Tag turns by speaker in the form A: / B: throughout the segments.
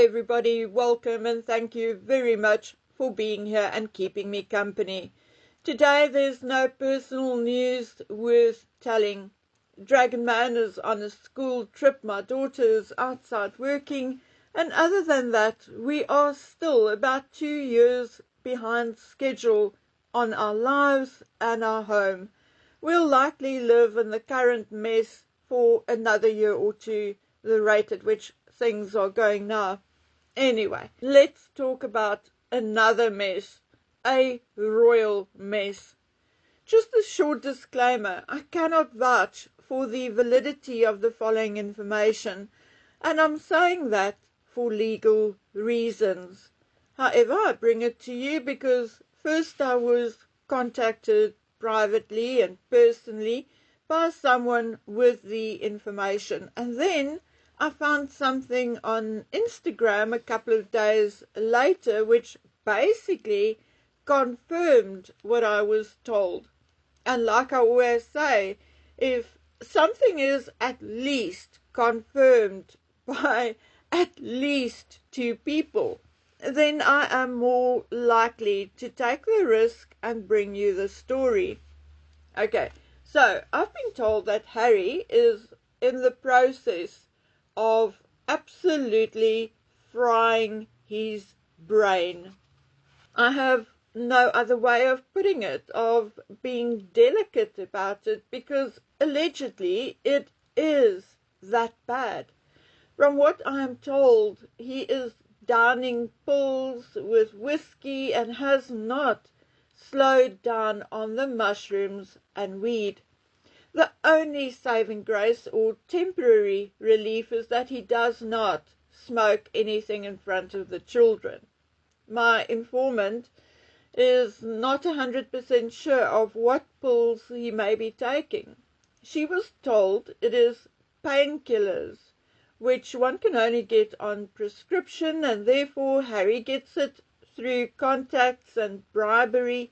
A: Hi everybody, welcome and thank you very much for being here and keeping me company. Today there's no personal news worth telling. Dragon Man is on a school trip, my daughter is outside working, and other than that we are still about 2 years behind schedule on our lives and our home. We'll likely live in the current mess for another year or two, the rate at which things are going now. Anyway, let's talk about another mess, a royal mess. Just a short disclaimer, I cannot vouch for the validity of the following information, and I'm saying that for legal reasons. However, I bring it to you because first I was contacted privately and personally by someone with the information, and then I found something on Instagram a couple of days later which basically confirmed what I was told. And like I always say, if something is at least confirmed by at least 2 people, then I am more likely to take the risk and bring you the story. Okay, so I've been told that Harry is in the process of absolutely frying his brain. I have no other way of putting it, of being delicate about it, because allegedly it is that bad. From what I am told, he is downing pills with whiskey and has not slowed down on the mushrooms and weed. The only saving grace or temporary relief is that he does not smoke anything in front of the children. My informant is not 100% sure of what pills he may be taking. She was told it is painkillers, which one can only get on prescription, and therefore Harry gets it through contacts and bribery,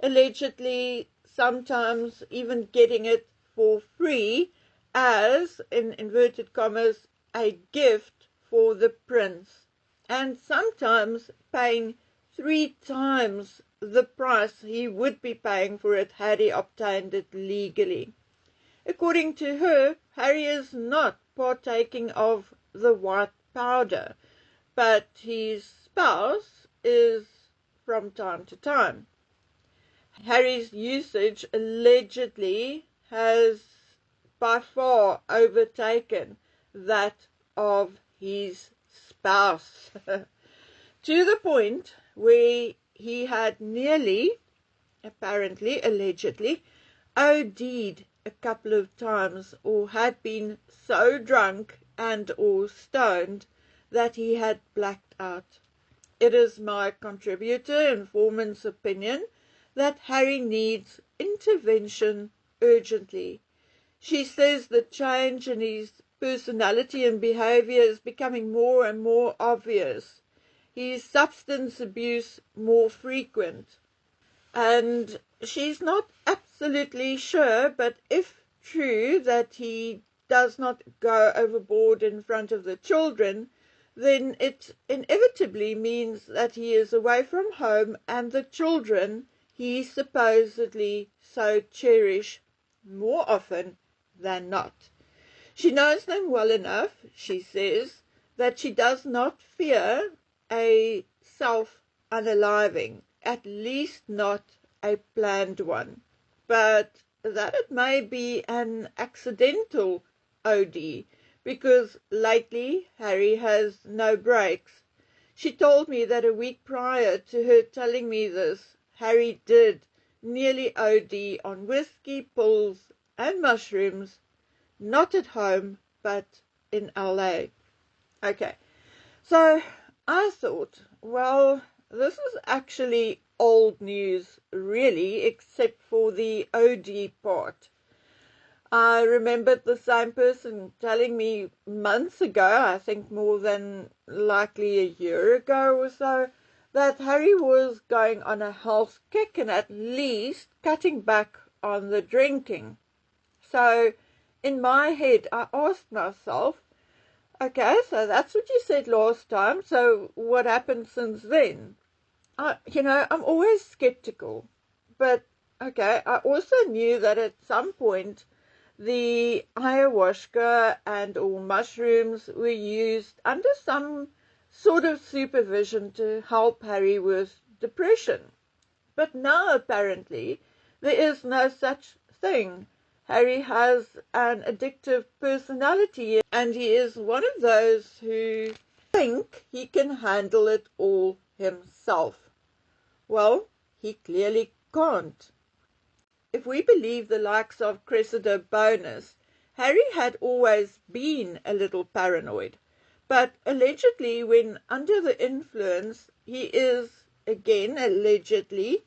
A: allegedly sometimes even getting it for free as, in inverted commas, a gift for the prince, and sometimes paying 3 times the price he would be paying for it had he obtained it legally. According to her, Harry is not partaking of the white powder, but his spouse is from time to time. Harry's usage allegedly has by far overtaken that of his spouse, to the point where he had nearly, apparently, allegedly, OD'd a couple of times, or had been so drunk and or stoned that he had blacked out. It is my contributor informant's opinion that Harry needs intervention urgently. She says the change in his personality and behavior is becoming more and more obvious, his substance abuse more frequent, and she's not absolutely sure, but if true that he does not go overboard in front of the children, then it inevitably means that he is away from home and the children he supposedly so cherish more often than not. She knows them well enough, she says, that she does not fear a self-unaliving, at least not a planned one, but that it may be an accidental OD, because lately Harry has no breaks. She told me that a week prior to her telling me this, Harry did nearly OD on whiskey, pills and mushrooms, not at home, but in LA. Okay, so I thought, well, this is actually old news, really, except for the OD part. I remembered the same person telling me months ago, I think more than likely a year ago or so, that Harry was going on a health kick and at least cutting back on the drinking. So in my head, I asked myself, Okay, so that's what you said last time. So what happened since then? I'm always skeptical, but okay, I also knew that at some point the ayahuasca and or mushrooms were used under some sort of supervision to help Harry with depression. But now apparently there is no such thing. Harry has an addictive personality and he is one of those who think he can handle it all himself. Well, he clearly can't. If we believe the likes of Cressida Bonus, Harry had always been a little paranoid, but allegedly when under the influence he is, again allegedly,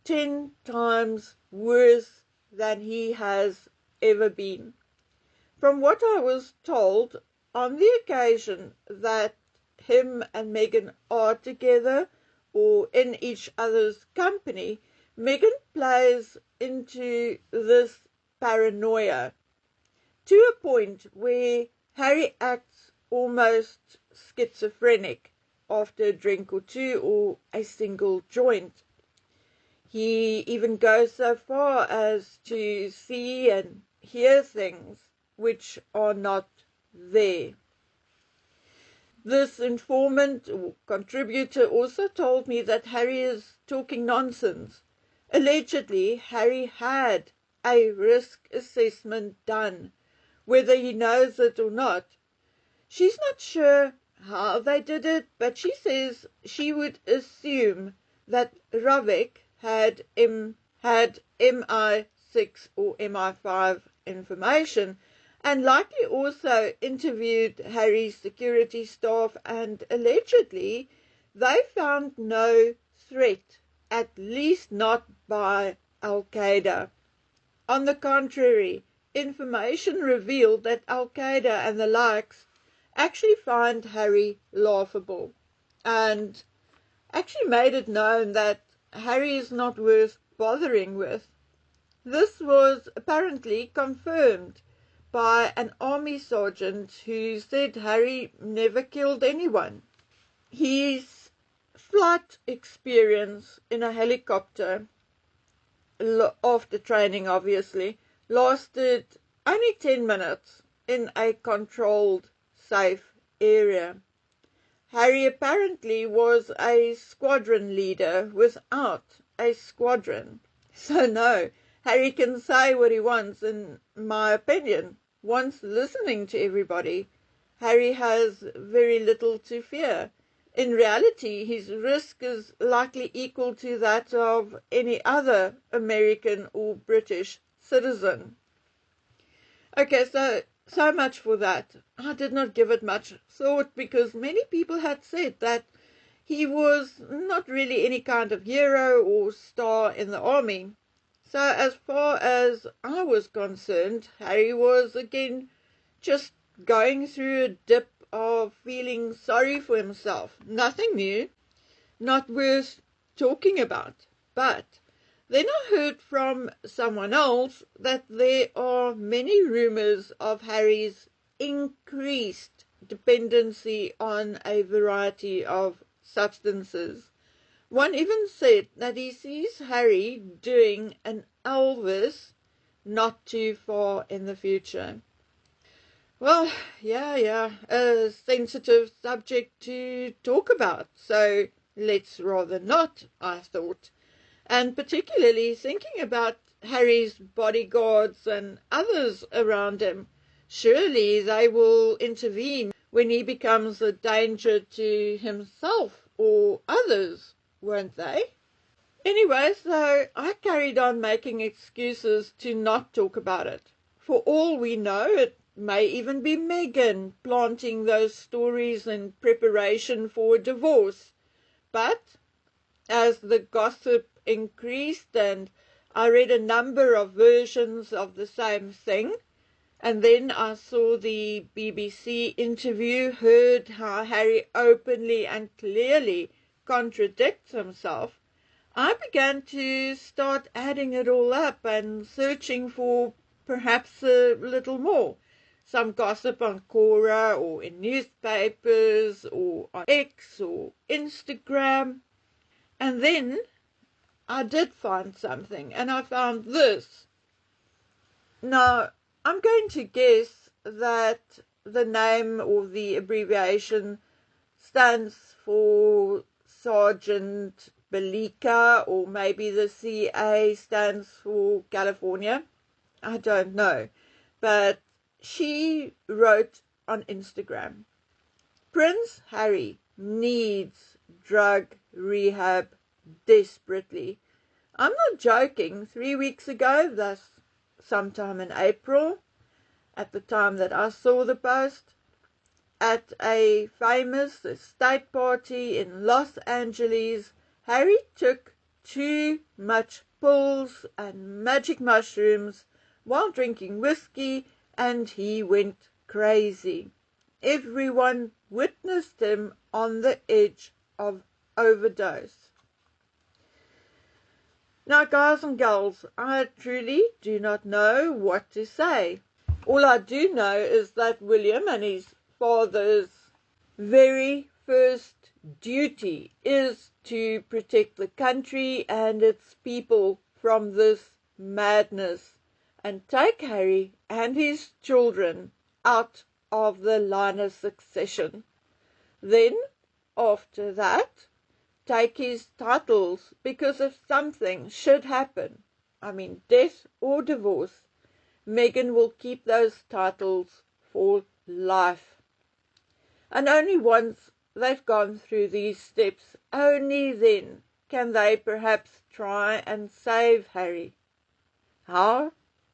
A: 10 times worse than he has ever been. From what I was told, on the occasion that him and Meghan are together or in each other's company, Meghan plays into this paranoia to a point where Harry acts almost schizophrenic after a drink or two or a single joint. He even goes so far as to see and hear things which are not there. This informant or contributor also told me that Harry is talking nonsense. Allegedly, Harry had a risk assessment done, whether he knows it or not. She's not sure how they did it, but she says she would assume that Ravik had MI6 or MI5 information and likely also interviewed Harry's security staff, and allegedly they found no threat, at least not by Al-Qaeda. On the contrary, information revealed that Al-Qaeda and the likes actually find Harry laughable and actually made it known that Harry is not worth bothering with. This was apparently confirmed by an army sergeant who said Harry never killed anyone. His flight experience in a helicopter, after training obviously, lasted only 10 minutes in a controlled, safe area. Harry apparently was a squadron leader without a squadron. So no, Harry can say what he wants, in my opinion. Once listening to everybody, Harry has very little to fear. In reality, his risk is likely equal to that of any other American or British citizen. Okay, so much for that. I did not give it much thought because many people had said that he was not really any kind of hero or star in the army. So as far as I was concerned, Harry was again just going through a dip of feeling sorry for himself. Nothing new, not worth talking about. But then I heard from someone else that there are many rumors of Harry's increased dependency on a variety of substances. One even said that he sees Harry doing an Elvis not too far in the future. Well, yeah, a sensitive subject to talk about, so let's rather not, I thought. And particularly thinking about Harry's bodyguards and others around him. Surely they will intervene when he becomes a danger to himself or others, won't they? Anyway, so I carried on making excuses to not talk about it. For all we know, it may even be Meghan planting those stories in preparation for a divorce. But as the gossip increased and I read a number of versions of the same thing, and then I saw the BBC interview, heard how Harry openly and clearly contradicts himself, I began to start adding it all up and searching for perhaps a little more. some gossip on Quora or in newspapers or on X or Instagram. And then I did find something, and I found this. Now, I'm going to guess that the name or the abbreviation stands for Sergeant Belika, or maybe the CA stands for California. I don't know. But she wrote on Instagram, Prince Harry needs drug rehab desperately. I'm not joking. 3 weeks ago, thus sometime in April, at the time that I saw the post, at a famous estate party in Los Angeles, Harry took too much pills and magic mushrooms while drinking whiskey, and he went crazy. Everyone witnessed him on the edge of overdose. Now, guys and girls, I truly do not know what to say. All I do know is that William and his father's very first duty is to protect the country and its people from this madness and take Harry and his children out of the line of succession. Then, after that, take his titles, because if something should happen, death or divorce, Meghan will keep those titles for life. And only once they've gone through these steps, only then can they perhaps try and save Harry. How?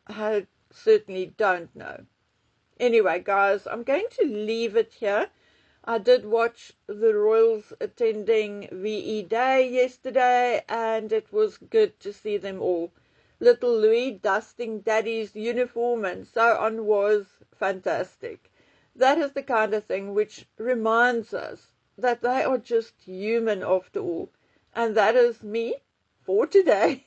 A: I certainly don't know. Anyway, guys, I'm going to leave it here. I did watch the Royals attending VE Day yesterday, and it was good to see them all. Little Louis dusting Daddy's uniform and so on was fantastic. That is the kind of thing which reminds us that they are just human after all. And that is me for today.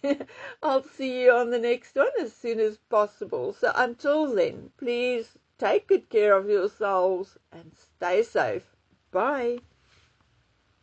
A: I'll see you on the next one as soon as possible. So until then, please take good care of yourselves and stay safe. Bye.